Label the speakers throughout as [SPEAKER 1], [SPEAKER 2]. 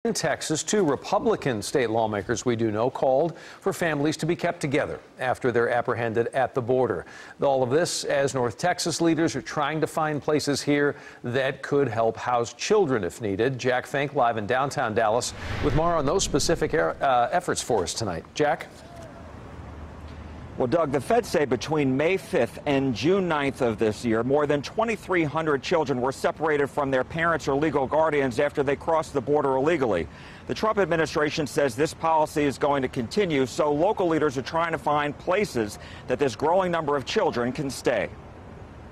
[SPEAKER 1] In Texas, two Republican state lawmakers we do know called for families to be kept together after they're apprehended at the border. All of this as North Texas leaders are trying to find places here that could help house children if needed. Jack Fink live in downtown Dallas with more on those specific efforts for us tonight. Jack?
[SPEAKER 2] Well, Doug, the feds say between May 5th and June 9th of this year, more than 2,300 children were separated from their parents or legal guardians after they crossed the border illegally. The Trump administration says this policy is going to continue, so local leaders are trying to find places that this growing number of children can stay.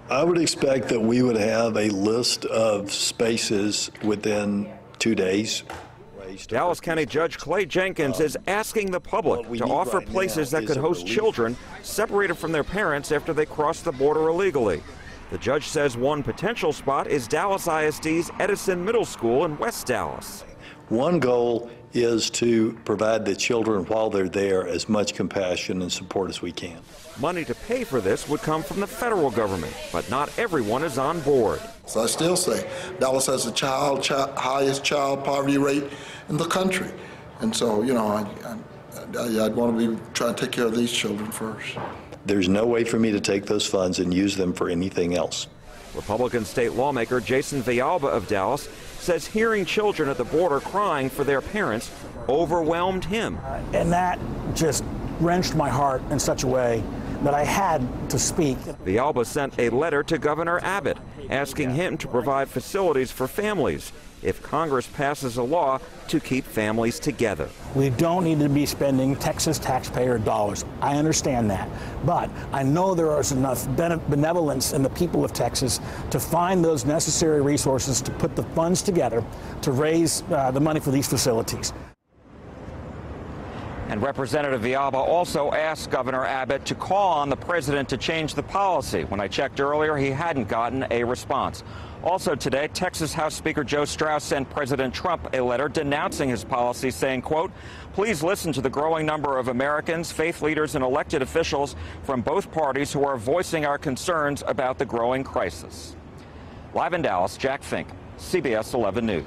[SPEAKER 3] I would expect that we would have a list of spaces within 2 days.
[SPEAKER 2] Dallas County Judge Clay Jenkins is asking the public to offer places that could host children separated from their parents after they cross the border illegally. The judge says one potential spot is Dallas ISD's Edison Middle School in West Dallas.
[SPEAKER 3] One goal is to provide the children while they're there as much compassion and support as we can.
[SPEAKER 2] Money to pay for this would come from the federal government, but not everyone is on board.
[SPEAKER 4] So I still say Dallas has the highest child poverty rate in the country. And so, you know, I'd want to be trying to take care of these children first.
[SPEAKER 3] There's no way for me to take those funds and use them for anything else.
[SPEAKER 2] Republican state lawmaker Jason Villalba of Dallas says hearing children at the border crying for their parents overwhelmed him.
[SPEAKER 5] And that just wrenched my heart in such a way that I had to speak.
[SPEAKER 2] Villalba sent a letter to Governor Abbott asking him to provide facilities for families if Congress passes a law to keep families together.
[SPEAKER 5] We don't need to be spending Texas taxpayer dollars. I understand that. But I know there is enough benevolence in the people of Texas to find those necessary resources to put the funds together to raise the money for these facilities.
[SPEAKER 2] And Representative Villalba also asked Governor Abbott to call on the president to change the policy. When I checked earlier, he hadn't gotten a response. Also today, Texas House Speaker Joe Straus sent President Trump a letter denouncing his policy, saying, quote, "Please listen to the growing number of Americans, faith leaders, and elected officials from both parties who are voicing our concerns about the growing crisis." Live in Dallas, Jack Fink, CBS 11 News.